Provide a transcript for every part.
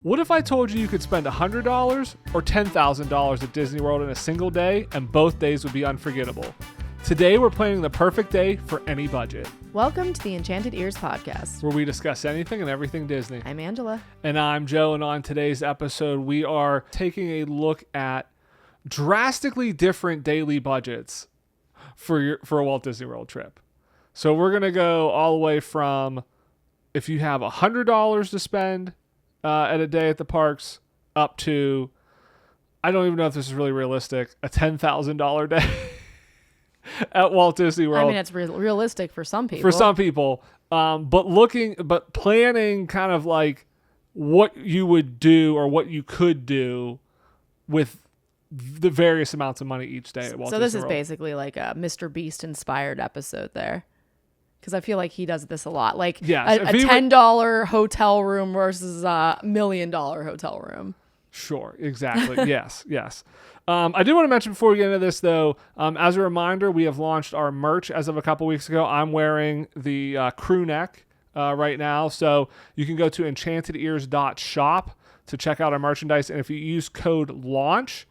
What if I told you could spend $100 or $10,000 at Disney World in a single day and both days would be unforgettable? Today we're planning the perfect day for any budget. Welcome to the Enchanted Ears podcast, where we discuss anything and everything Disney. I'm Angela. And I'm Joe, and on today's episode we are taking a look at drastically different daily budgets for a Walt Disney World trip. So we're going to go all the way from if you have $100 to spend at a day at the parks up to, I don't even know if this is really realistic, a $10,000 day at Walt Disney World. I mean, it's realistic for some people. For some people. But planning kind of like what you would do or what you could do with the various amounts of money each day at Walt Disney World. So this is basically like a Mr. Beast inspired episode there. Because I feel like he does this a lot. Like yes, a $10 hotel room versus a $1 million hotel room. Sure, exactly. yes. I do want to mention before we get into this, though, as a reminder, we have launched our merch as of a couple weeks ago. I'm wearing the crew neck right now. So you can go to enchantedears.shop to check out our merchandise. And if you use code LAUNCH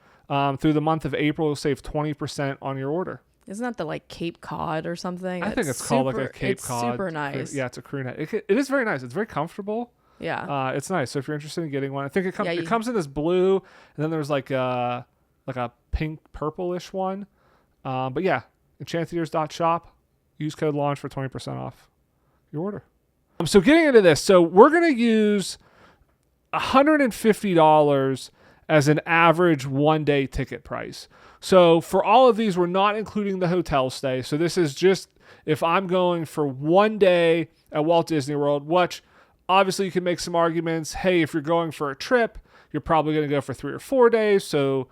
through the month of April, you'll save 20% on your order. Isn't that the like Cape Cod or something? I think it's called like a Cape Cod. It's super nice. Yeah, it's a crew neck. It is very nice. It's very comfortable. Yeah. It's nice. So if you're interested in getting one, I think it comes in this blue, and then there's like a pink purplish one. But yeah, enchantedears.shop. Use code LAUNCH for 20% off your order. So getting into this, so we're gonna use $150 as an average one-day ticket price. So for all of these, we're not including the hotel stay. So this is just if I'm going for one day at Walt Disney World, which obviously you can make some arguments. Hey, if you're going for a trip, you're probably going to go for 3 or 4 days. So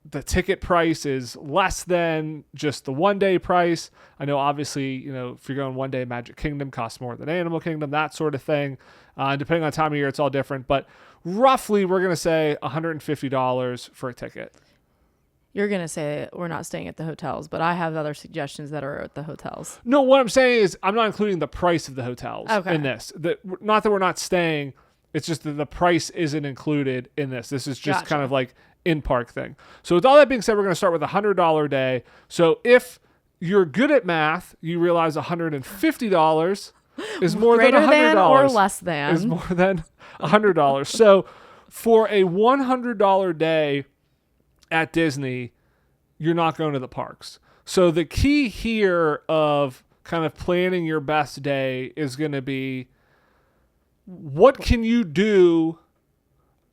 the ticket price is less than just the one-day price. I know obviously, if you're going one day, Magic Kingdom costs more than Animal Kingdom, that sort of thing. Depending on the time of year, it's all different. But roughly, we're going to say $150 for a ticket. You're going to say we're not staying at the hotels, but I have other suggestions that are at the hotels. No, what I'm saying is I'm not including the price of the hotels in this. Not that we're not staying. It's just that the price isn't included in this. This is just kind of like in-park thing. So with all that being said, we're going to start with a $100 day. So if you're good at math, you realize $150 is more than $100. Greater than or less than. Is more than $100. So for a $100 day at Disney, you're not going to the parks. So the key here of kind of planning your best day is going to be, what can you do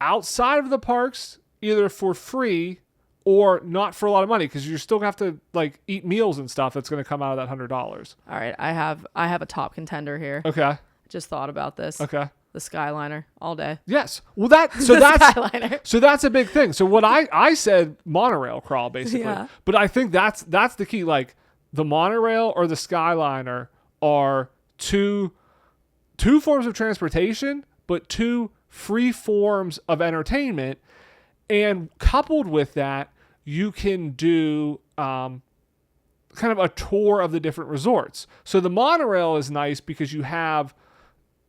outside of the parks, either for free or not for a lot of money, because you still have to like eat meals and stuff that's going to come out of that $100. All right, I have a top contender here. Okay. Just thought about this. Okay. The Skyliner all day. Yes. Well, Skyliner. So that's a big thing. So what I said monorail crawl basically. Yeah. But I think that's the key. Like the monorail or the Skyliner are two forms of transportation, but two free forms of entertainment. And coupled with that, you can do kind of a tour of the different resorts. So the monorail is nice because you have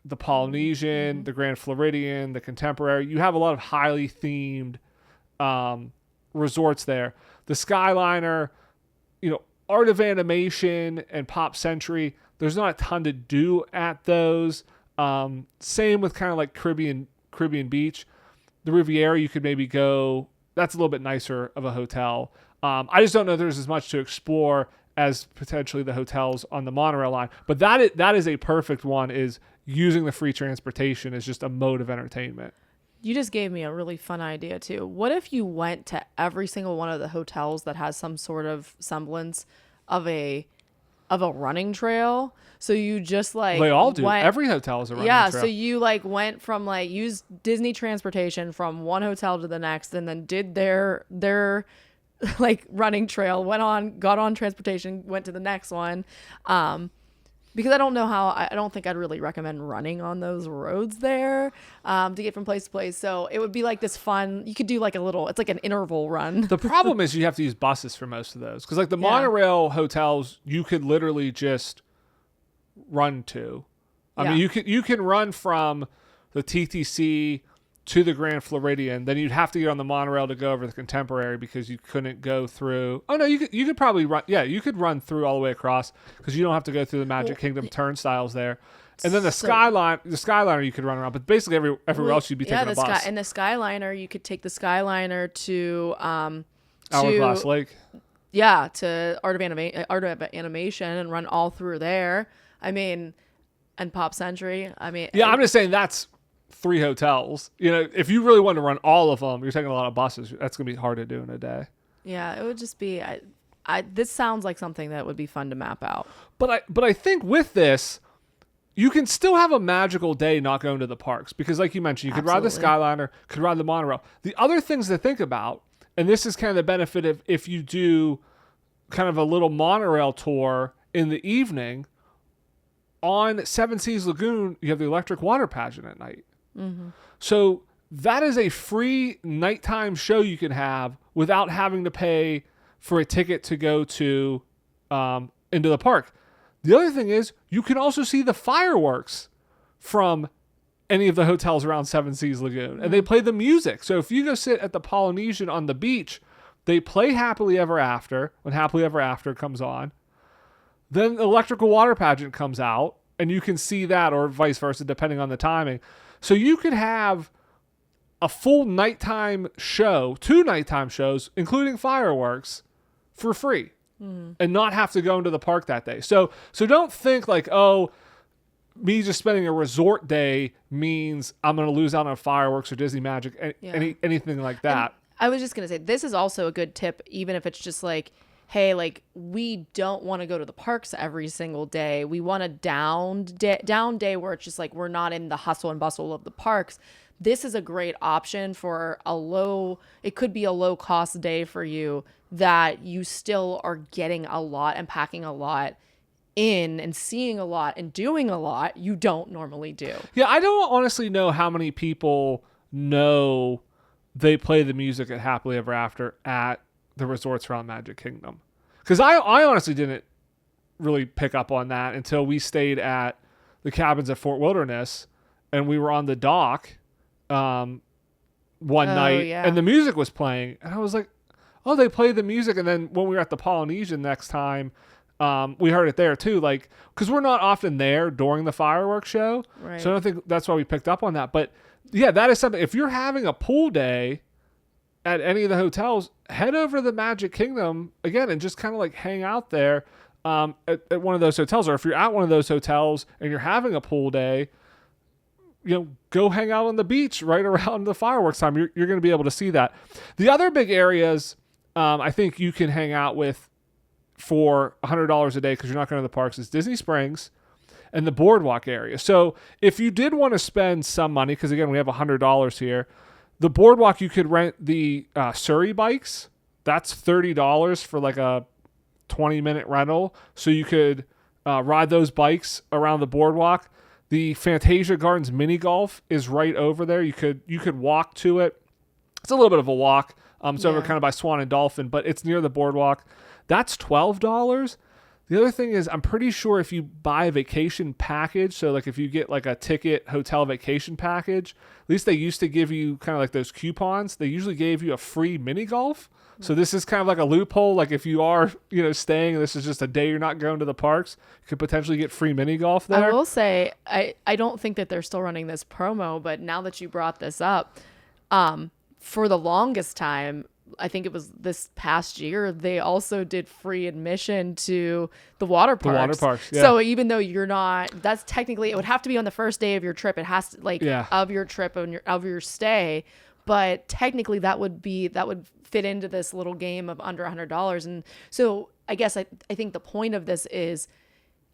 the Polynesian, the Grand Floridian, the Contemporary. You have a lot of highly themed resorts there. The Skyliner, Art of Animation and Pop Century, there's not a ton to do at those. Same with kind of like Caribbean Beach. The Riviera, you could maybe go, that's a little bit nicer of a hotel. I just don't know if there's as much to explore as potentially the hotels on the monorail line. But that is a perfect one, is using the free transportation as just a mode of entertainment. You just gave me a really fun idea too. What if you went to every single one of the hotels that has some sort of semblance of a running trail? So you just like they all do. Every hotel is a running trail. So you like went from like used Disney transportation from one hotel to the next, and then did their like running trail, got on transportation, went to the next one. Because I don't think I'd really recommend running on those roads there to get from place to place. So it would be like this fun, you could do like it's like an interval run. The problem is you have to use buses for most of those. Because like the monorail hotels, you could literally just run to. I mean, you can run from the TTC to the Grand Floridian, then you'd have to get on the monorail to go over the Contemporary because you couldn't go through. Oh no, you could probably run. Yeah, you could run through all the way across because you don't have to go through the Magic Kingdom turnstiles there. And then the Skyliner you could run around, but basically everywhere else you'd be taking a bus. And the Skyliner, you could take the Skyliner to Hourglass Lake. Yeah, to Art of Animation and run all through there. I mean, and Pop Century. I mean, yeah, I'm just saying that's 3 hotels. You know, if you really want to run all of them, you're taking a lot of buses. That's gonna be hard to do in a day. Yeah, it would just be. This sounds like something that would be fun to map out. But I think with this, you can still have a magical day not going to the parks because, like you mentioned, you could ride the Skyliner, could ride the monorail. The other things to think about, and this is kind of the benefit of if you do kind of a little monorail tour in the evening, on Seven Seas Lagoon, you have the electric water pageant at night. Mm-hmm. So that is a free nighttime show you can have without having to pay for a ticket to go to into the park. The other thing is you can also see the fireworks from any of the hotels around Seven Seas Lagoon, and they play the music. So if you go sit at the Polynesian on the beach, they play Happily Ever After when Happily Ever After comes on. Then the electrical water pageant comes out, and you can see that, or vice versa, depending on the timing. So you could have a full nighttime show, 2 nighttime shows, including fireworks, for free. And not have to go into the park that day. So don't think like, oh, me just spending a resort day means I'm going to lose out on fireworks or Disney Magic, anything like that. And I was just going to say, this is also a good tip, even if it's just like, hey, like we don't want to go to the parks every single day. We want a down day where it's just like we're not in the hustle and bustle of the parks. This is a great option for it could be a low cost day for you that you still are getting a lot and packing a lot in and seeing a lot and doing a lot you don't normally do. Yeah, I don't honestly know how many people know they play the music at Happily Ever After at the resorts around Magic Kingdom. Because I honestly didn't really pick up on that until we stayed at the cabins at Fort Wilderness and we were on the dock one night and the music was playing. And I was like, oh, they play the music. And then when we were at the Polynesian next time, we heard it there too. Like, because we're not often there during the fireworks show. Right. So I don't think that's why we picked up on that. But yeah, that is something. If you're having a pool day at any of the hotels, head over to the Magic Kingdom again and just kind of like hang out there at one of those hotels. Or if you're at one of those hotels and you're having a pool day, you know, go hang out on the beach right around the fireworks time. You're going to be able to see that. The other big areas I think you can hang out with for $100 a day because you're not going to the parks is Disney Springs and the boardwalk area. So if you did want to spend some money, because again, we have $100 here, the boardwalk, you could rent the Surrey bikes. That's $30 for like a 20-minute rental. So you could ride those bikes around the boardwalk. The Fantasia Gardens mini golf is right over there. You could walk to it. It's a little bit of a walk. It's over kind of by Swan and Dolphin, but it's near the boardwalk. That's $12. The other thing is I'm pretty sure if you buy a vacation package, so like if you get like a ticket hotel vacation package, at least they used to give you kind of like those coupons. They usually gave you a free mini golf. So this is kind of like a loophole. Like if you are, staying, this is just a day you're not going to the parks, you could potentially get free mini golf there. I will say, I don't think that they're still running this promo, but now that you brought this up, for the longest time, I think it was this past year, they also did free admission to the water parks. The water parks, yeah. So even though you're not, that's technically, it would have to be on the first day of your trip. It has to, of your trip and of your stay. But technically that would fit into this little game of under $100. And so I guess I think the point of this is,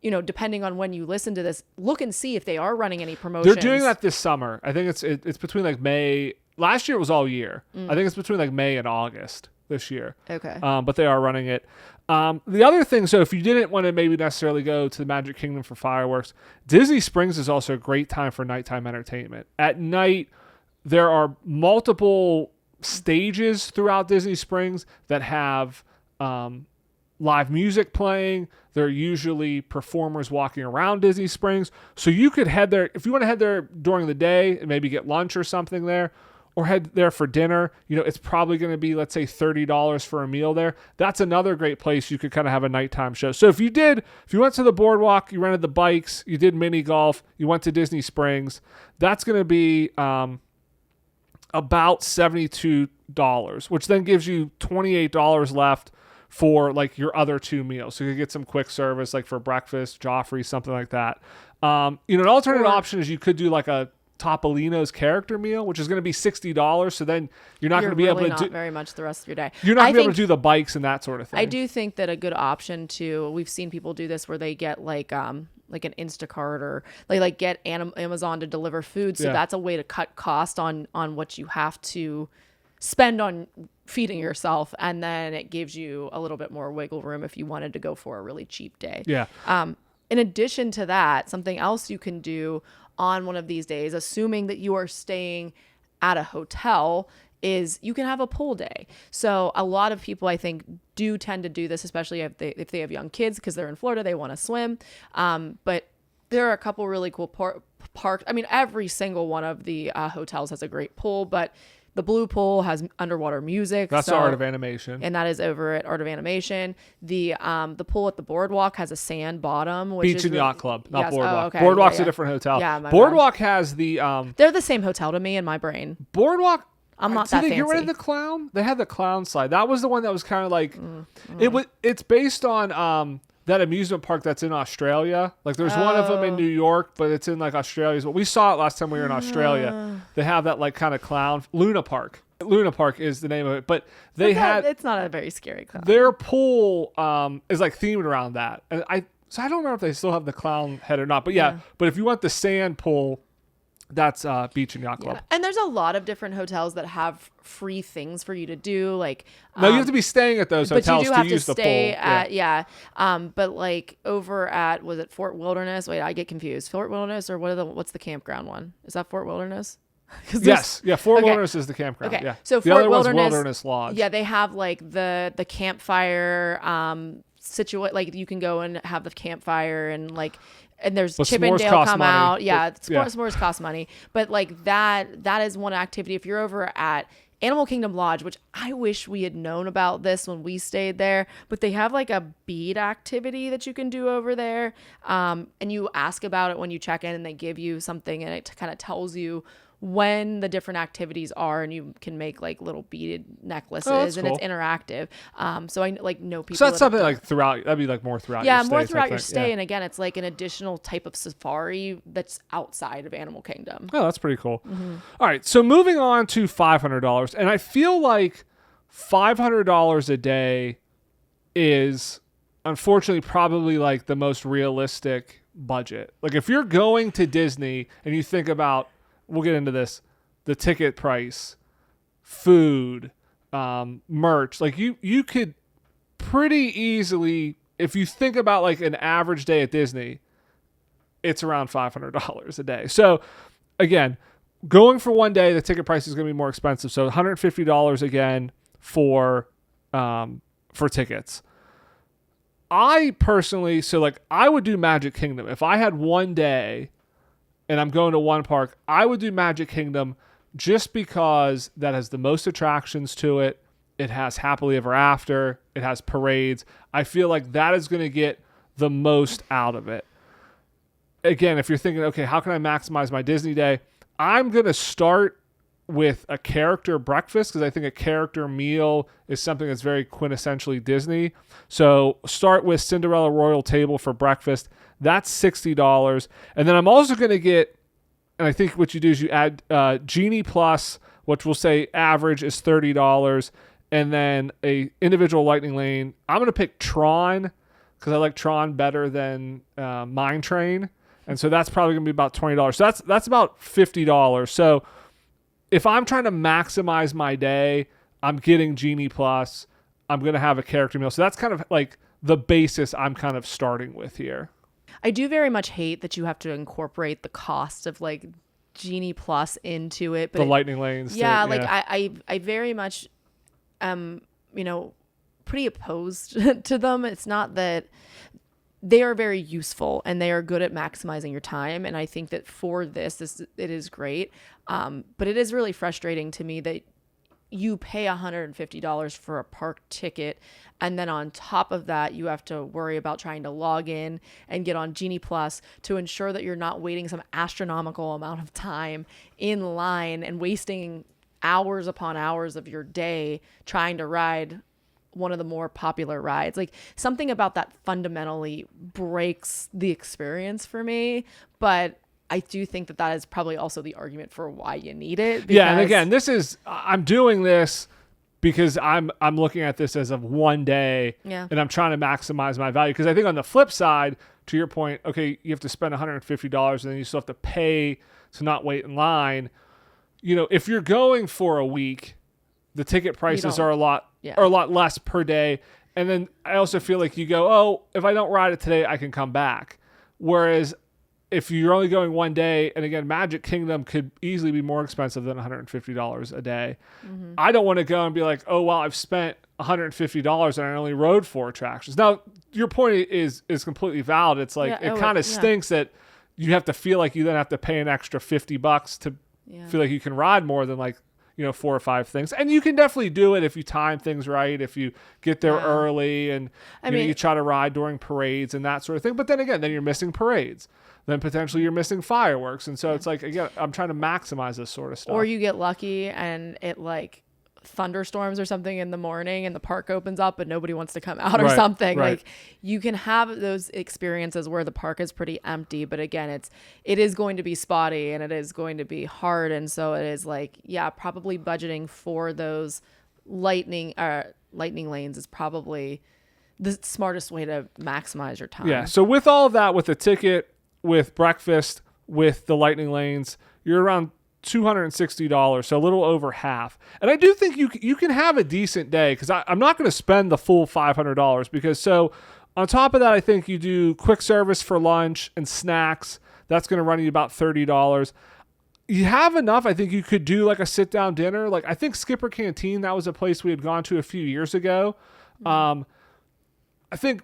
depending on when you listen to this, look and see if they are running any promotions. They're doing that this summer. I think it's between like May. Last year it was all year. I think it's between like May and August this year. Okay. But they are running it. The other thing, so if you didn't want to maybe necessarily go to the Magic Kingdom for fireworks, Disney Springs is also a great time for nighttime entertainment. At night, there are multiple stages throughout Disney Springs that have live music playing. There are usually performers walking around Disney Springs. So you could head there if you want to head there during the day and maybe get lunch or something there, or head there for dinner. It's probably going to be, let's say, $30 for a meal there. That's another great place you could kind of have a nighttime show. So if you went to the boardwalk, you rented the bikes, you did mini golf, you went to Disney Springs, that's going to be about $72, which then gives you $28 left for like your other two meals. So you could get some quick service like for breakfast, Joffrey, something like that. An alternate option is you could do like a Topolino's character meal, which is going to be $60. So then you're not going to be able to do very much the rest of your day. You're not going to be able to do the bikes and that sort of thing. I do think that a good option too, we've seen people do this where they get like an Instacart or like get Amazon to deliver food. So that's a way to cut cost on what you have to spend on feeding yourself. And then it gives you a little bit more wiggle room if you wanted to go for a really cheap day. Yeah. In addition to that, something else you can do on one of these days, assuming that you are staying at a hotel, is you can have a pool day. So a lot of people, I think, do tend to do this, especially if they have young kids, because they're in Florida, they want to swim. But there are a couple really cool parks. I mean, every single one of the hotels has a great pool, but the Blue Pool has underwater music. That's Art of Animation. And that is over at Art of Animation. The pool at the Boardwalk has a sand bottom. Which Beach is and Yacht Club, not yes. Boardwalk. Oh, okay. Boardwalk's a different hotel. Yeah, Boardwalk has the... they're the same hotel to me in my brain. Boardwalk... I'm not that fancy. Did they get rid of the clown? They had the clown slide. That was the one that was kind of like... It's based on... that amusement park that's in Australia. Like there's one of them in New York, but it's in like Australia. We saw it last time we were in Australia. They have that like kind of clown. Luna Park. Luna Park is the name of it, but it's not a very scary clown. Their pool is like themed around that, and I don't remember if they still have the clown head or not. But yeah. But if you want the sand pool, that's Beach and Yacht Club. Yeah. And there's a lot of different hotels that have free things for you to do. Like no, you have to be staying at those hotels to use the pool. But like over at, was it Fort Wilderness? Wait, I get confused. Fort Wilderness or what's the campground one? Is that Fort Wilderness? Yes. Yeah. Fort Wilderness is the campground. Okay. Yeah. So the Fort other Wilderness, one's Wilderness Lodge. Yeah, they have like the campfire like you can go and have the campfire and like. And there's Chip and Dale come out. Yeah, s'mores cost money. But like that is one activity. If you're over at Animal Kingdom Lodge, which I wish we had known about this when we stayed there, but they have like a bead activity that you can do over there. And you ask about it when you check in and they give you something and it kind of tells you when the different activities are, and you can make like little beaded necklaces and cool. It's interactive. So I like know people. So that's something like throughout, that'd be like more throughout your stay. Yeah, more throughout your stay. And again, it's like an additional type of safari that's outside of Animal Kingdom. Oh, that's pretty cool. Mm-hmm. All right. So moving on to $500. And I feel like $500 a day is unfortunately probably like the most realistic budget. Like if you're going to Disney and you think about, we'll get into this, the ticket price, food, merch, like you could pretty easily, if you think about like an average day at Disney, it's around $500 a day. So again, going for one day, the ticket price is going to be more expensive. So $150 again for tickets. I personally, I would do Magic Kingdom. If I had one day and I'm going to one park, I would do Magic Kingdom just because that has the most attractions to it. It has Happily Ever After. It has parades. I feel like that is going to get the most out of it. Again, if you're thinking, okay, how can I maximize my Disney day? I'm going to start with a character breakfast because I think a character meal is something that's very quintessentially Disney. So start with Cinderella Royal Table for breakfast. That's $60. And then I'm also going to get, and I think what you do is you add Genie Plus, which we'll say average is $30. And then a individual Lightning Lane. I'm going to pick Tron because I like Tron better than Mine Train. And so that's probably going to be about $20. So that's about $50. So if I'm trying to maximize my day, I'm getting Genie Plus. I'm going to have a character meal. So that's kind of like the basis I'm kind of starting with here. I do very much hate that you have to incorporate the cost of like Genie Plus into it. But the Lightning Lanes. Yeah, I very much, pretty opposed to them. It's not that they are very useful and they are good at maximizing your time. And I think that for this it is great. But it is really frustrating to me that you pay $150 for a park ticket, and then on top of that you have to worry about trying to log in and get on Genie Plus to ensure that you're not waiting some astronomical amount of time in line and wasting hours upon hours of your day trying to ride one of the more popular rides. Like, something about that fundamentally breaks the experience for me, but I do think that is probably also the argument for why you need it. Yeah, and again, I'm doing this because I'm looking at this as of one day, and I'm trying to maximize my value. Because I think on the flip side, to your point, okay, you have to spend $150 and then you still have to pay to not wait in line. You know, if you're going for a week, the ticket prices are a lot less per day. And then I also feel like you go, oh, if I don't ride it today, I can come back. Whereas if you're only going one day, and again, Magic Kingdom could easily be more expensive than $150 a day. Mm-hmm. I don't want to go and be like, oh, well, I've spent $150 and I only rode 4 attractions. Now, your point is completely valid. It's like, it kind of stinks that you have to feel like you then have to pay an extra $50 to feel like you can ride more than 4 or 5 things. And you can definitely do it if you time things right, if you get there early and you try to ride during parades and that sort of thing. But then again, then you're missing parades. Then potentially you're missing fireworks. And so it's like, again, I'm trying to maximize this sort of stuff. Or you get lucky and it thunderstorms or something in the morning and the park opens up and nobody wants to come out or something. Right. Like, you can have those experiences where the park is pretty empty, but again, it is going to be spotty and it is going to be hard. And so it is probably budgeting for those lightning lanes is probably the smartest way to maximize your time. Yeah. So with all of that, with the ticket, with breakfast, with the lightning lanes, you're around $260, so a little over half. And I do think you can have a decent day, because I'm not going to spend the full $500, because so on top of that, I think you do quick service for lunch and snacks. That's going to run you about $30. You have enough. I think you could do like a sit down dinner. Like, I think Skipper Canteen, that was a place we had gone to a few years ago. I think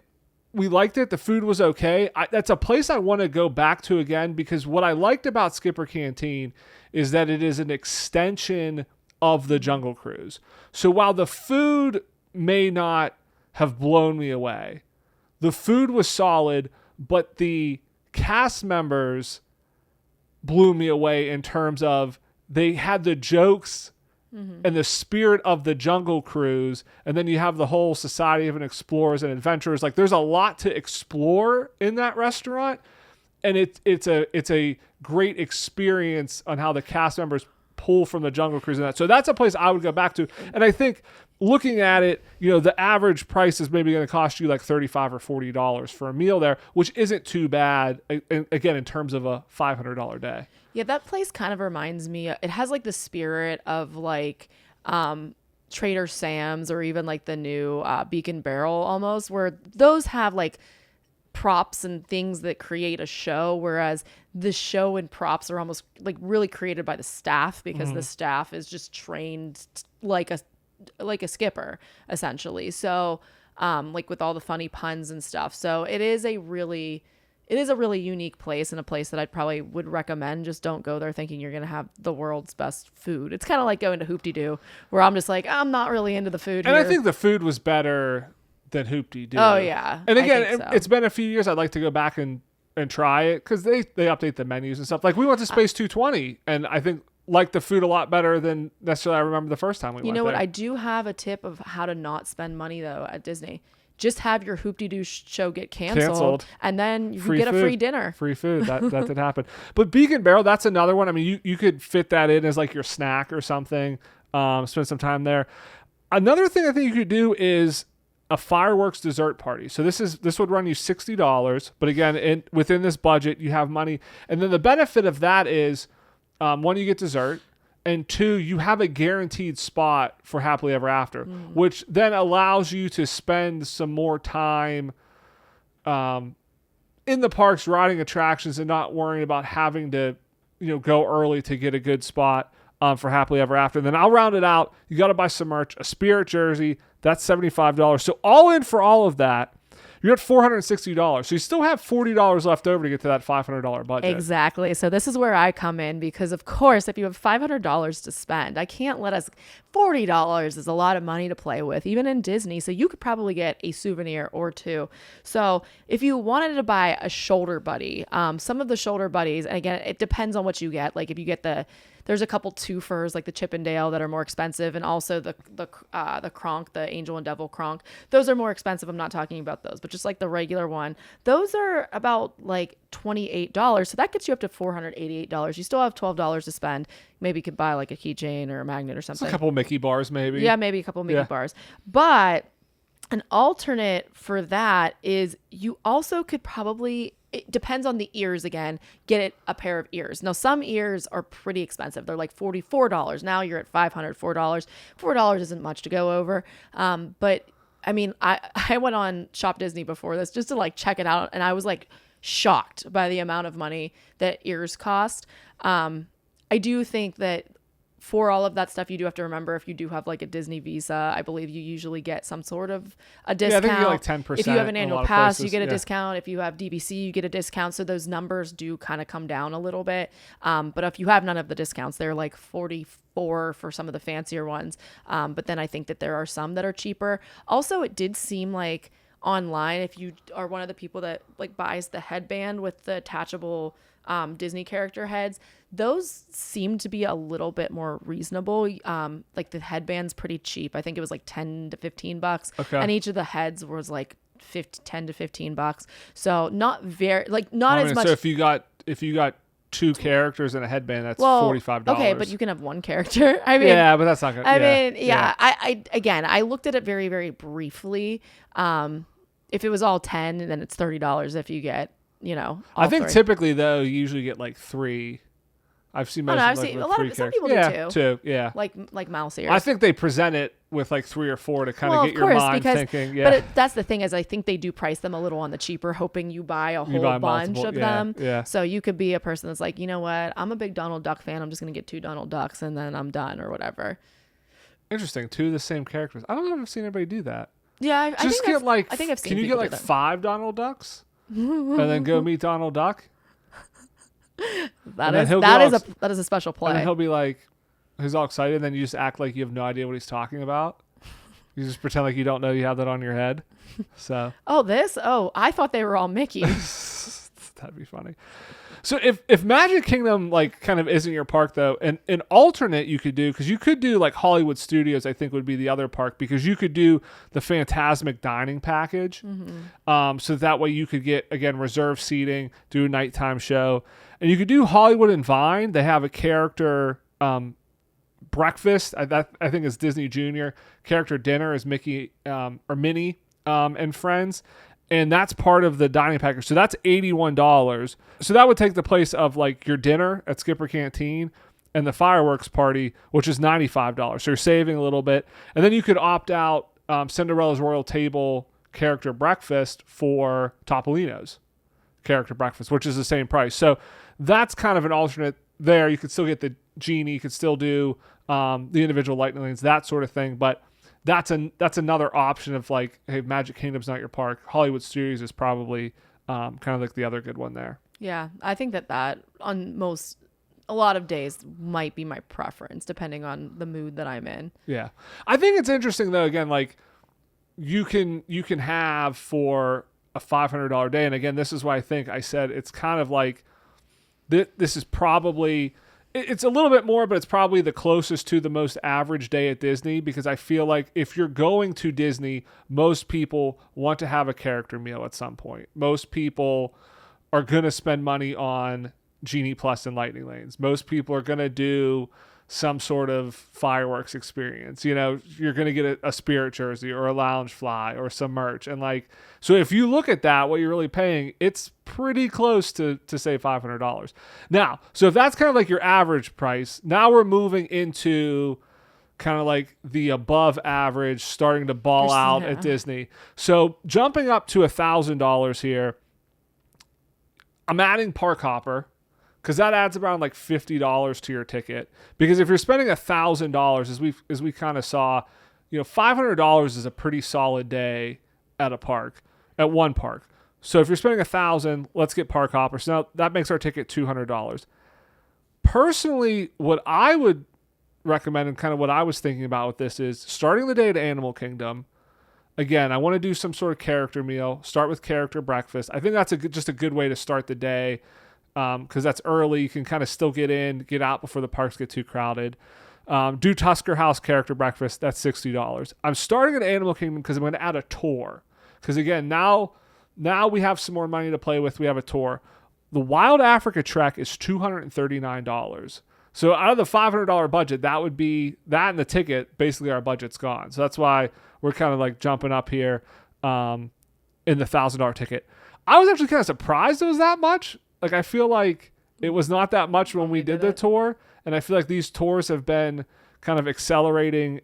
we liked it. The food was okay. That's a place I want to go back to again, because what I liked about Skipper Canteen is that it is an extension of the Jungle Cruise. So while the food may not have blown me away, the food was solid, but the cast members blew me away in terms of they had the jokes and the spirit of the Jungle Cruise, and then you have the whole Society of Explorers and Adventurers. Like, there's a lot to explore in that restaurant, and it's a great experience on how the cast members pull from the Jungle Cruise and that. So that's a place I would go back to. And I think looking at it, the average price is maybe going to cost you like $35 or $40 for a meal there, which isn't too bad, again, in terms of a $500 day. Yeah, that place kind of reminds me, it has like the spirit of Trader Sam's, or even like the new Beacon Barrel almost, where those have like props and things that create a show, whereas the show and props are almost like really created by the staff, because the staff is just trained like a skipper essentially. So like with all the funny puns and stuff. So it is a really unique place, and a place that I probably would recommend. Just don't go there thinking you're going to have the world's best food. It's kind of like going to Hoop-Dee-Doo, where I'm just like, I'm not really into the food and here. I think the food was better than Hoop-Dee-Doo. Oh, yeah. And again, it's been a few years. I'd like to go back and try it, because they update the menus and stuff. Like, we went to Space 220, and I think liked the food a lot better than necessarily I remember the first time we went there. You know what? I do have a tip of how to not spend money, though, at Disney. Just have your Hoop-Dee-Doo show get canceled, and then you get a free dinner. Free food. That did happen. But Beacon Barrel, that's another one. I mean, you could fit that in as like your snack or something, spend some time there. Another thing I think you could do is a fireworks dessert party. So this would run you $60, but again, within this budget, you have money. And then the benefit of that is, one, you get dessert, and 2, you have a guaranteed spot for Happily Ever After, which then allows you to spend some more time in the parks riding attractions and not worrying about having to go early to get a good spot. for Happily Ever After. And then I'll round it out. You got to buy some merch, a Spirit jersey. That's $75. So all in for all of that, you're at $460. So you still have $40 left over to get to that $500 budget. Exactly. So this is where I come in because, of course, if you have $500 to spend, I can't let us. $40 is a lot of money to play with, even in Disney. So you could probably get a souvenir or two. So if you wanted to buy a shoulder buddy, some of the shoulder buddies, and again, it depends on what you get. Like if you get there's a couple twofers like the Chip and Dale that are more expensive, and also the Kronk, the Angel and Devil Kronk. Those are more expensive. I'm not talking about those, but just like the regular one, those are about like $28. So that gets you up to $488. You still have $12 to spend. Maybe you could buy like a keychain or a magnet or something. It's a couple Mickey bars, maybe. Yeah, maybe a couple Mickey bars. But an alternate for that is you also could probably, it depends on the ears again, get a pair of ears. Now, some ears are pretty expensive. They're like $44. Now you're at $500, $4. $4 isn't much to go over. But I mean, I went on Shop Disney before this just to like check it out. And I was like shocked by the amount of money that ears cost. I do think that for all of that stuff, you do have to remember if you do have like a Disney Visa, I believe you usually get some sort of a discount. Yeah, I think you get like 10%. If you have an annual pass, you get a yeah. discount. If you have DVC, you get a discount. So those numbers do kind of come down a little bit. But if you have none of the discounts, they're like 44 for some of the fancier ones. But then I think that there are some that are cheaper. Also, it did seem like online, if you are one of the people that like buys the headband with the attachable Disney character heads, those seem to be a little bit more reasonable. Like the headband's pretty cheap. I think it was like $10 to $15. Okay. And each of the heads was like $10 to $15. So not very, like not as much. So if you got two characters and a headband, that's $45. Okay, but you can have one character. I mean, yeah, but that's not good. I looked at it very, very briefly. If it was all 10, then it's $30 if you get, I think three. Typically though, you usually get like 3. I've seen most I've seen a lot of some people do two. Yeah, like mouse ears. I think they present it with like 3 or 4 to kind of get your mind thinking. Yeah, but that's the thing is I think they do price them a little on the cheaper, hoping you buy a whole bunch of them. Yeah. So you could be a person that's like, you know what, I'm a big Donald Duck fan. I'm just gonna get 2 Donald Ducks and then I'm done or whatever. Interesting. 2 of the same characters. I don't know if I've seen anybody do that. Yeah, I think I've seen. Can you get like 5 Donald Ducks and then go meet Donald Duck? That is a special play. And then he'll be like, he's all excited, and then you just act like you have no idea what he's talking about. You just pretend like you don't know you have that on your head. So. I thought they were all Mickey. That'd be funny. So if Magic Kingdom like kind of isn't your park though, and an alternate you could do, because you could do like Hollywood Studios, I think would be the other park, because you could do the Fantasmic dining package. Mm-hmm. So that way you could get, again, reserved seating, do a nighttime show, and you could do Hollywood and Vine. They have a character breakfast. I think it's Disney Junior. Character dinner is Mickey or Minnie and friends. And that's part of the dining package. So that's $81. So that would take the place of like your dinner at Skipper Canteen and the fireworks party, which is $95. So you're saving a little bit. And then you could opt out Cinderella's Royal Table character breakfast for Topolino's character breakfast, which is the same price. So that's kind of an alternate there. You could still get the genie. You could still do the individual lightning lanes, that sort of thing. But that's another option of like, hey, Magic Kingdom's not your park. Hollywood Studios is probably kind of like the other good one there. Yeah, I think that on a lot of days might be my preference, depending on the mood that I'm in. Yeah, I think it's interesting though. Again, like you can have for a $500 day, and again, this is why I think I said it's kind of like this is probably. It's a little bit more, but it's probably the closest to the most average day at Disney, because I feel like if you're going to Disney, most people want to have a character meal at some point. Most people are going to spend money on Genie Plus and Lightning Lanes. Most people are going to do some sort of fireworks experience. You're going to get a Spirit jersey or a lounge fly or some merch. And like, so if you look at that, what you're really paying, it's pretty close to say $500. Now, so if that's kind of like your average price, now we're moving into kind of like the above average, starting to ball out at Disney. So jumping up to $1,000 here, I'm adding Park Hopper, because that adds around like $50 to your ticket. Because if you're spending $1,000, as we kind of saw, $500 is a pretty solid day at a park, at one park. So if you're spending $1,000, let's get park hoppers. Now that makes our ticket $200. Personally, what I would recommend and kind of what I was thinking about with this is starting the day at Animal Kingdom. Again, I want to do some sort of character meal. Start with character breakfast. I think that's just a good way to start the day because that's early. You can kind of still get out before the parks get too crowded. Do Tusker House character breakfast. That's $60. I'm starting at Animal Kingdom because I'm going to add a tour. Because again, now we have some more money to play with. We have a tour. The Wild Africa Trek is $239. So out of the $500 budget, that would be that and the ticket. Basically, our budget's gone. So that's why we're kind of like jumping up here in the $1,000 ticket. I was actually kind of surprised it was that much. Like I feel like it was not that much when we did the tour, and I feel like these tours have been kind of accelerating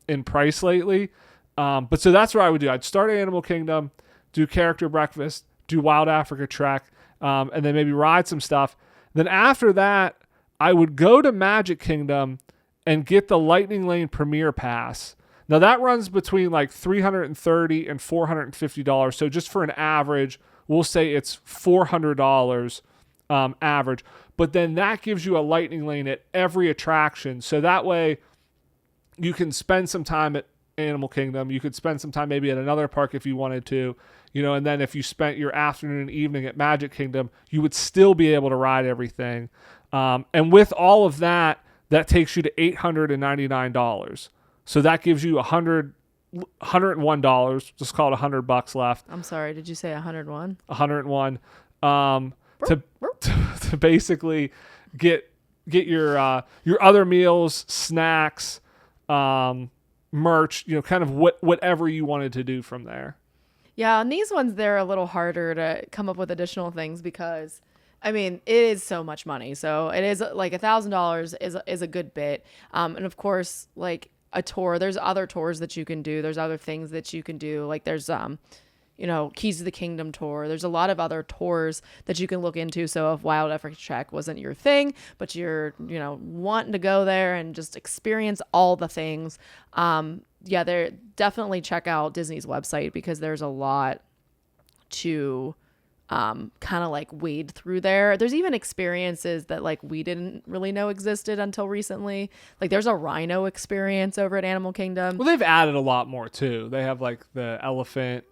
in price lately. But so that's what I would do. I'd start at Animal Kingdom, do character breakfast, do Wild Africa Trek, and then maybe ride some stuff. Then after that, I would go to Magic Kingdom and get the Lightning Lane Premier Pass. Now that runs between like $330 and $450. So just for an average, we'll say it's $400 average. But then that gives you a Lightning Lane at every attraction. So that way you can spend some time at Animal Kingdom. You could spend some time maybe at another park if you wanted to, and then if you spent your afternoon and evening at Magic Kingdom, you would still be able to ride everything. And with all of that, that takes you to $899. So that gives you $101. Just call it $100 left. I'm sorry. Did you say 101? 101. To basically get your other meals, snacks, merch, kind of whatever you wanted to do from there. Yeah, on these ones, they're a little harder to come up with additional things because, I mean, it is so much money. So it is like $1,000 is a good bit. And of course, like a tour, there's other tours that you can do. There's other things that you can do. Like there's, Keys to the Kingdom tour. There's a lot of other tours that you can look into. So if Wild Africa Trek wasn't your thing, but you're, wanting to go there and just experience all the things, they're definitely check out Disney's website because there's a lot to kind of like wade through there. There's even experiences that like we didn't really know existed until recently. Like there's a rhino experience over at Animal Kingdom. Well, they've added a lot more too. They have like the elephant,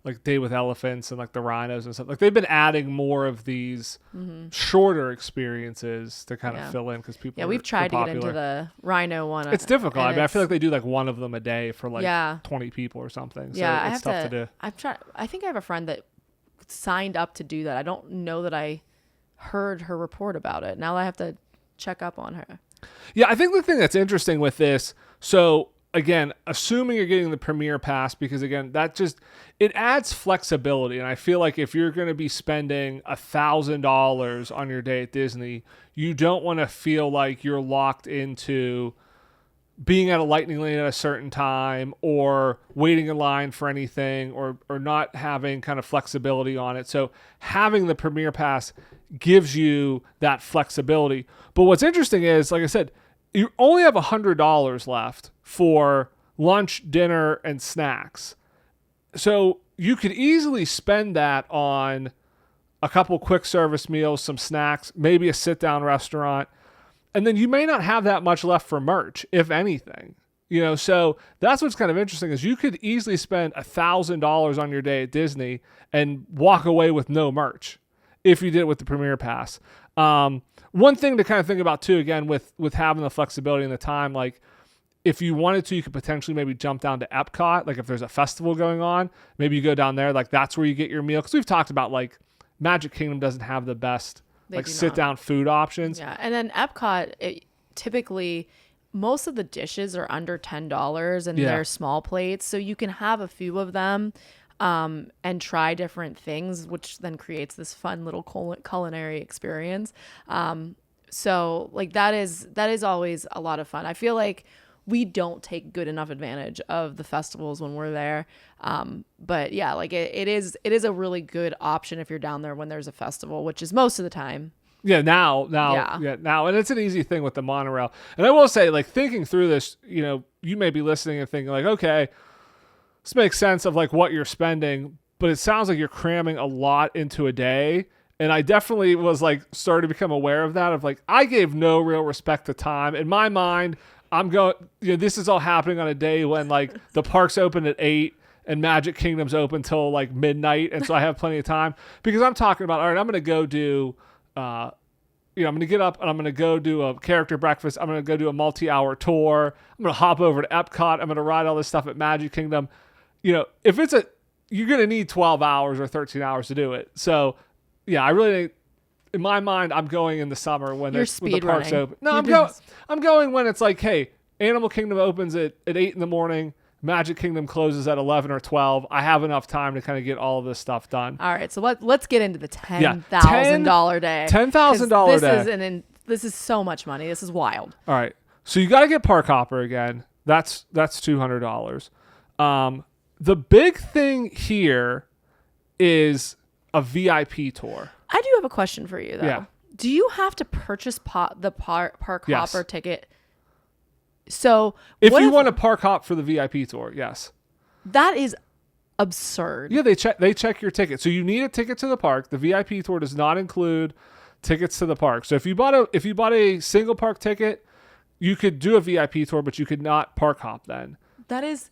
like Day with Elephants and like the rhinos and stuff. Like they've been adding more of these shorter experiences to kind of fill in because people. Yeah, we've tried to get into the rhino one. It's difficult. I feel like they do like one of them a day for like 20 people or something. So it's tough to do. I've tried. I think I have a friend that signed up to do that. I don't know that I heard her report about it. Now I have to check up on her. Yeah, I think the thing that's interesting with this, so again, assuming you're getting the Premier Pass, because again, it adds flexibility. And I feel like if you're going to be spending $1,000 on your day at Disney, you don't want to feel like you're locked into being at a Lightning Lane at a certain time or waiting in line for anything or not having kind of flexibility on it. So having the Premier Pass gives you that flexibility. But what's interesting is, like I said, you only have $100 left for lunch, dinner, and snacks. So you could easily spend that on a couple quick service meals, some snacks, maybe a sit-down restaurant, and then you may not have that much left for merch, if anything. So that's what's kind of interesting is you could easily spend $1,000 on your day at Disney and walk away with no merch if you did it with the Premier Pass. One thing to kind of think about too, again, with having the flexibility and the time, like if you wanted to, you could potentially maybe jump down to Epcot. Like if there's a festival going on, maybe you go down there. Like that's where you get your meal. Because we've talked about like Magic Kingdom doesn't have the best sit down food options. Yeah, and then Epcot, typically most of the dishes are under $10 and they're small plates, so you can have a few of them and try different things, which then creates this fun little culinary experience. So like that is always a lot of fun. I feel like we don't take good enough advantage of the festivals when we're there. But yeah, like it is a really good option if you're down there when there's a festival, which is most of the time. Yeah, now, and it's an easy thing with the monorail. And I will say, like, thinking through this, you may be listening and thinking, like, okay, this makes sense of like what you're spending, but it sounds like you're cramming a lot into a day. And I definitely was like started to become aware of that. Of like, I gave no real respect to time in my mind. I'm going, this is all happening on a day when like the park's open at 8 and Magic Kingdom's open till like midnight, and so I have plenty of time because I'm talking about, all right, I'm going to go do. I'm going to get up and I'm going to go do a character breakfast. I'm going to go do a multi-hour tour. I'm going to hop over to Epcot. I'm going to ride all this stuff at Magic Kingdom. If you're going to need 12 hours or 13 hours to do it. So, yeah, I really think, in my mind, I'm going in the summer when the park's open. No, I'm going when it's like, hey, Animal Kingdom opens at 8 in the morning. Magic Kingdom closes at 11 or 12. I have enough time to kind of get all of this stuff done. All right, so let's get into the $10,000 day. $10,000 day. This is so much money. This is wild. All right, so you got to get Park Hopper again. That's $200. The big thing here is a VIP tour. I do have a question for you though. Yeah. Do you have to purchase the Park Yes. Hopper ticket? So if you want to park hop for the VIP tour, yes. That is absurd. Yeah, they check your ticket. So you need a ticket to the park. The VIP tour does not include tickets to the park. So if you bought a single park ticket, you could do a VIP tour, but you could not park hop then. That is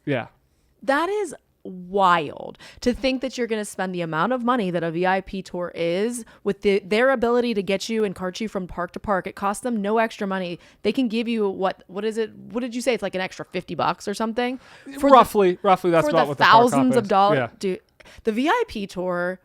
wild to think that you're going to spend the amount of money that a VIP tour is with their ability to get you and cart you from park to park. It costs them no extra money. They can give you what is it? What did you say? It's like an extra $50 or something. Roughly, that's about what the thousands of dollars. Yeah. Dude, the VIP tour.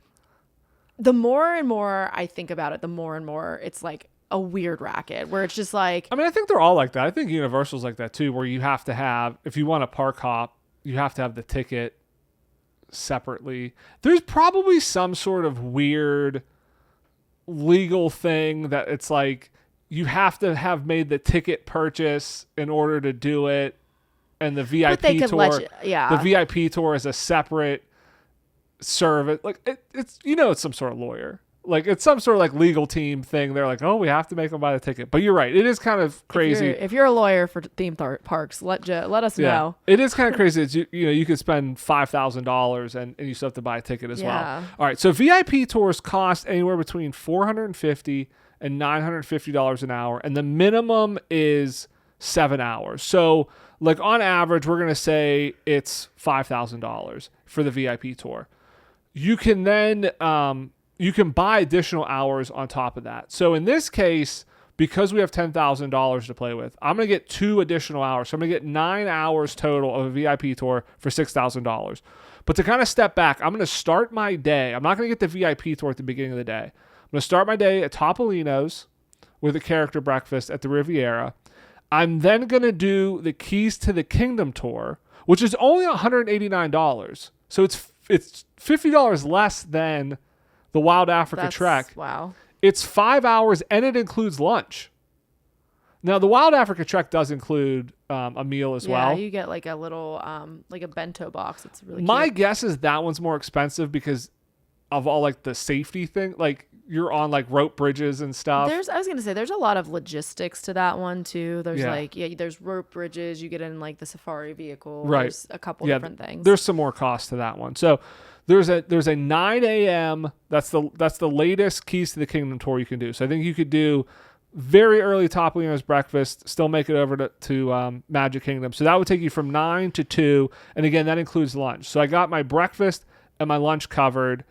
The more and more I think about it, the more and more it's like a weird racket where it's just like. I mean, I think they're all like that. I think Universal's like that too, where you have to have, if you want to park hop, you have to have the ticket separately. There's probably some sort of weird legal thing that it's like you have to have made the ticket purchase in order to do it, and the VIP tour, the VIP tour is a separate service. Like it's it's some sort of lawyer. Like it's some sort of like legal team thing. They're like, oh, we have to make them buy the ticket. But you're right. It is kind of crazy. If you're a lawyer for theme parks, let us know. It is kind of crazy. It's, you could spend $5,000 and you still have to buy a ticket as well. All right. So VIP tours cost anywhere between $450 and $950 an hour. And the minimum is 7 hours. So like on average, we're going to say it's $5,000 for the VIP tour. You can then, you can buy additional hours on top of that. So in this case, because we have $10,000 to play with, I'm going to get 2 additional hours. So I'm going to get 9 hours total of a VIP tour for $6,000. But to kind of step back, I'm going to start my day. I'm not going to get the VIP tour at the beginning of the day. I'm going to start my day at Topolino's with a character breakfast at the Riviera. I'm then going to do the Keys to the Kingdom tour, which is only $189. So it's $50 less than the Wild Africa Trek. Wow. It's 5 hours and it includes lunch. Now, the Wild Africa Trek does include a meal as well. Yeah, you get like a little, like a bento box. It's really cute. My guess is that one's more expensive because of all like the safety thing. Like you're on like rope bridges and stuff. I was going to say, there's a lot of logistics to that one too. There's there's rope bridges. You get in like the safari vehicle. Right. There's a couple different things. There's some more cost to that one. So there's a 9 a.m. That's the latest Keys to the Kingdom tour you can do. So I think you could do very early Topolino's breakfast, still make it over to Magic Kingdom. So that would take you from 9 to 2. And again, that includes lunch. So I got my breakfast and my lunch covered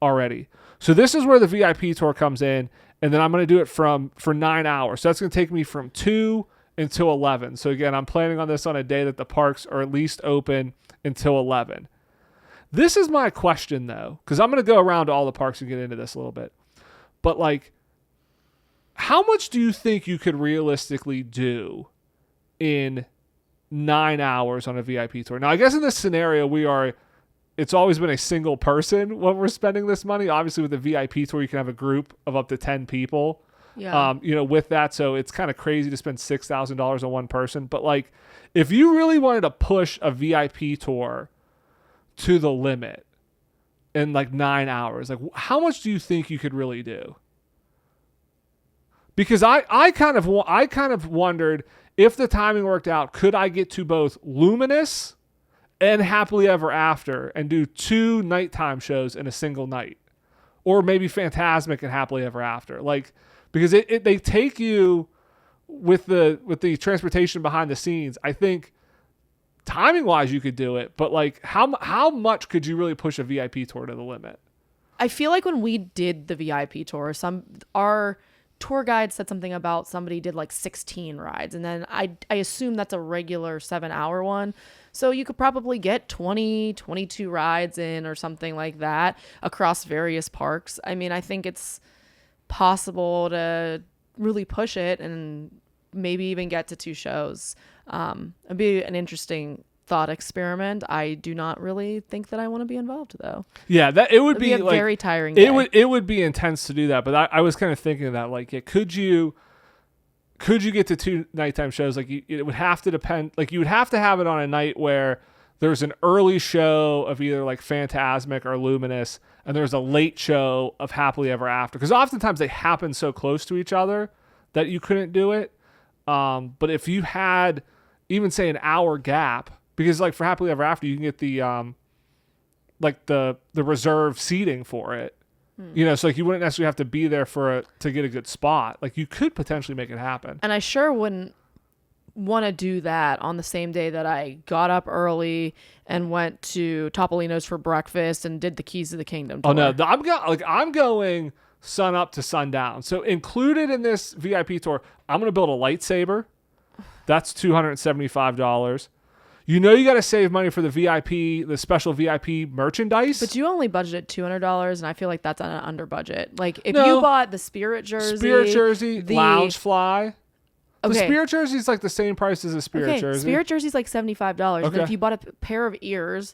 already. So this is where the VIP tour comes in. And then I'm going to do it for 9 hours. So that's going to take me from 2 until 11. So again, I'm planning on this on a day that the parks are at least open until 11. This is my question, though, because I'm going to go around to all the parks and get into this a little bit. But, like, how much do you think you could realistically do in 9 hours on a VIP tour? Now, I guess in this scenario, it's always been a single person when we're spending this money. Obviously, with the VIP tour, you can have a group of up to 10 people. Yeah. With that. So it's kind of crazy to spend $6,000 on one person. But like, if you really wanted to push a VIP tour to the limit in like 9 hours, like how much do you think you could really do? Because I kind of wondered if the timing worked out, could I get to both Luminous and Happily Ever After and do 2 nighttime shows in a single night, or maybe Phantasmic and Happily Ever After, like, because they take you with the transportation behind the scenes. I think timing wise you could do it, but like how much could you really push a VIP tour to the limit? I feel like when we did the VIP tour, our tour guide said something about somebody did like 16 rides, and then I assume that's a regular 7-hour one, so you could probably get 22 rides in or something like that across various parks. I mean, I think it's possible to really push it and maybe even get to 2 shows. It'd be an interesting thought experiment. I do not really think that I want to be involved though. Yeah, that it would It'd be a like, very tiring day. It would be intense to do that, but I was kind of thinking of that, like, could you get to 2 nighttime shows? Like, it would have to depend. Like, you would have to have it on a night where there's an early show of either like Phantasmic or Luminous, and there's a late show of Happily Ever After, because oftentimes they happen so close to each other that you couldn't do it. But if you had even say an hour gap, because like for Happily Ever After, you can get the like the reserve seating for it. So like you wouldn't necessarily have to be there to get a good spot. Like, you could potentially make it happen. And I sure wouldn't want to do that on the same day that I got up early and went to Topolino's for breakfast and did the Keys to the Kingdom tour. Oh no, I'm going sun up to sundown. So included in this VIP tour, I'm going to build a lightsaber. That's $275. You got to save money for the special VIP merchandise. But you only budgeted $200, and I feel like that's under budget. Like, if you bought the Spirit jersey, Lounge Fly. The Okay. Spirit jersey is like the same price as a Spirit jersey. Spirit jersey's like $75. Okay. And then if you bought a pair of ears,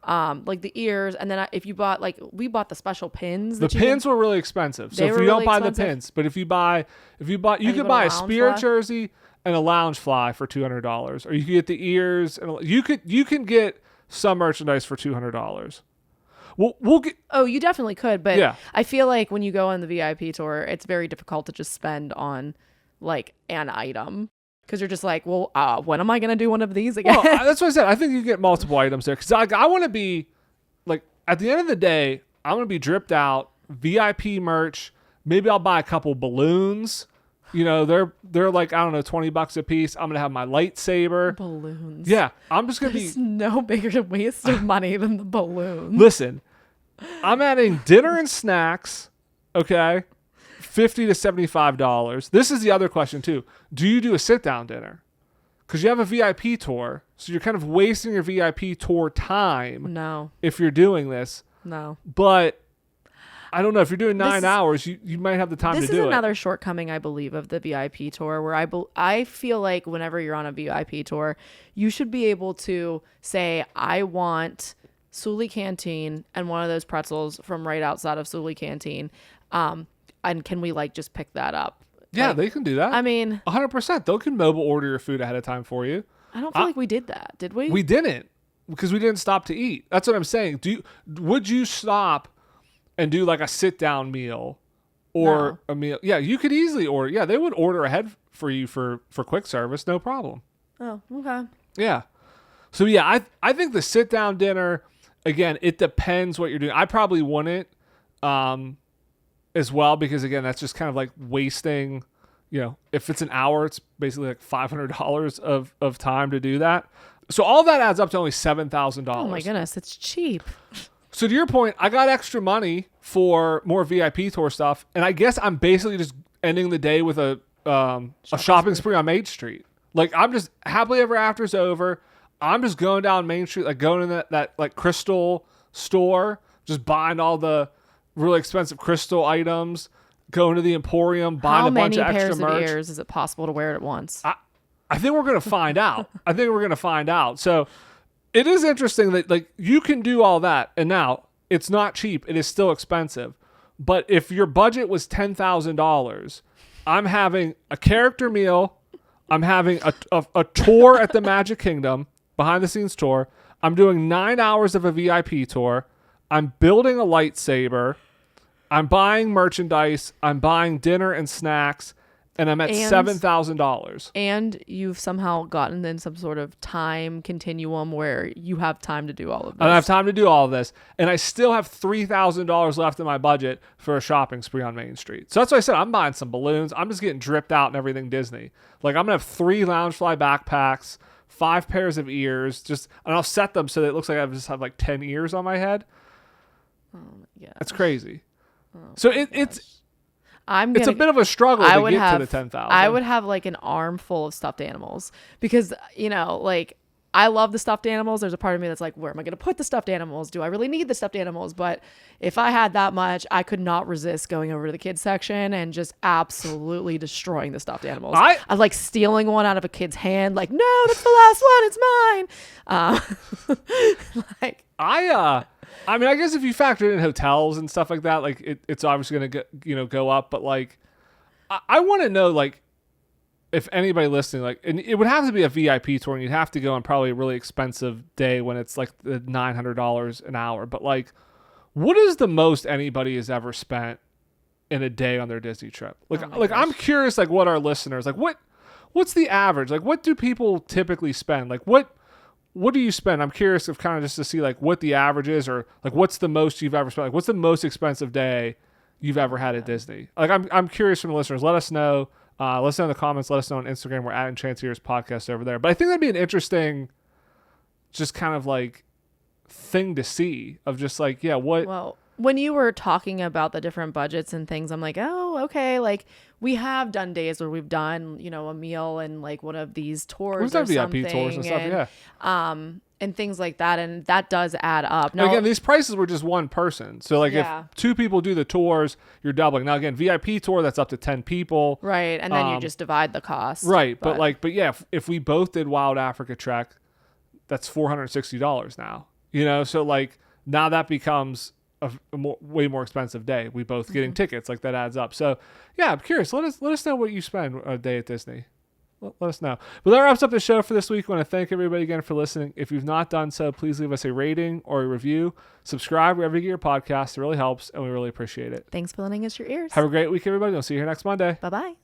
like the ears, and then if you bought, like, we bought the special pins. The pins were really expensive. So if you don't buy the pins, but if you buy, you could buy a Spirit jersey and a Lounge Fly for $200, or you could get the ears, and you can get some merchandise for $200. We'll get. Oh, you definitely could, but Yeah. I feel like when you go on the VIP tour, it's very difficult to just spend on like an item, because you're just like, well, when am I gonna do one of these again? Well, that's what I said. I think you get multiple items there, because I want to be like, at the end of the day, I'm gonna be dripped out, VIP merch. Maybe I'll buy a couple balloons. They're like, I don't know, $20 a piece. I'm gonna have my lightsaber. Balloons. Yeah, I'm just gonna There's no bigger waste of money than the balloons. Listen, I'm adding dinner and snacks. Okay, $50 to $75. This is the other question too. Do you do a sit down dinner? Because you have a VIP tour, so you're kind of wasting your VIP tour time. No. If you're doing this. No. But I don't know, if you're doing 9 hours, you might have the time to do it. This is another shortcoming, I believe, of the VIP tour, where I feel like whenever you're on a VIP tour, you should be able to say, I want Sully Canteen and one of those pretzels from right outside of Sully Canteen. And can we like just pick that up? Yeah, Like, they can do that. I mean, 100%. They can mobile order your food ahead of time for you. I don't feel like we did that, did we? We didn't, because we didn't stop to eat. That's what I'm saying. Would you stop and do like a sit down meal or a meal? Yeah, you could easily order. Yeah, they would order ahead for you for quick service, no problem. Oh, okay. Yeah. So yeah, I think the sit down dinner, again, it depends what you're doing. I probably wouldn't as well, because again, that's just kind of like wasting, if it's an hour, it's basically like $500 of time to do that. So all that adds up to only $7,000. Oh my goodness, it's cheap. So to your point, I got extra money for more VIP tour stuff, and I guess I'm basically just ending the day with a shopping spree on Main Street. Like, I'm just Happily Ever After's over. I'm just going down Main Street, like going in that like crystal store, just buying all the really expensive crystal items, going to the Emporium, buying a bunch of extra merch. How many pairs of ears is it possible to wear it at once? I think we're going to find out. So it is interesting that like you can do all that, and now it's not cheap. It is still expensive. But if your budget was $10,000, I'm having a character meal. I'm having a tour at the Magic Kingdom, behind the scenes tour. I'm doing 9 hours of a VIP tour. I'm building a lightsaber. I'm buying merchandise. I'm buying dinner and snacks. And I'm at $7,000. And you've somehow gotten in some sort of time continuum where you have time to do all of this. And I have time to do all of this. And I still have $3,000 left in my budget for a shopping spree on Main Street. So that's why I said I'm buying some balloons. I'm just getting dripped out and everything Disney. Like I'm going to have 3 Loungefly backpacks, 5 pairs of ears, and I'll set them so that it looks like I just have like 10 ears on my head. Oh my God. That's crazy. So it's a bit of a struggle to get to the 10,000. I would have like an armful of stuffed animals because, like I love the stuffed animals. There's a part of me that's like, where am I going to put the stuffed animals? Do I really need the stuffed animals? But if I had that much, I could not resist going over to the kids section and just absolutely destroying the stuffed animals. I like stealing one out of a kid's hand. Like, no, that's the last one. It's mine. I mean, I guess if you factor in hotels and stuff like that, like it's obviously going to go up. But like, I want to know like if anybody listening, like, and it would have to be a VIP tour, and you'd have to go on probably a really expensive day when it's like the $900 an hour. But like, what is the most anybody has ever spent in a day on their Disney trip? Like, I'm curious, like, what our listeners like, what's the average? Like, what do people typically spend? Like, what do you spend? I'm curious of kind of just to see like what the average is, or like what's the most you've ever spent. Like, what's the most expensive day you've ever had at Disney? Like, I'm curious from the listeners. Let us know. Let us know in the comments. Let us know on Instagram. We're at Enchanted podcast over there. But I think that'd be an interesting, just kind of like thing to see of just like, yeah, what. Well, when you were talking about the different budgets and things, I'm like, oh, okay. Like we have done days where we've done, a meal and like one of these tours. We've done VIP tours and stuff, yeah. And things like that. And that does add up. Now, again, these prices were just one person. So like if 2 people do the tours, you're doubling. Now, again, VIP tour, that's up to 10 people. Right. And then you just divide the cost. Right. But yeah, if we both did Wild Africa Trek, that's $460 now, so like now that becomes a way more expensive day. We both getting tickets, like that adds up. So yeah, I'm curious. Let us know what you spend a day at Disney. Let us know. But that wraps up the show for this week. I want to thank everybody again for listening. If you've not done so, please leave us a rating or a review. Subscribe wherever you get your podcast. It really helps, and we really appreciate it. Thanks for lending us your ears. Have a great week, everybody. We'll see you here next Monday. Bye-bye.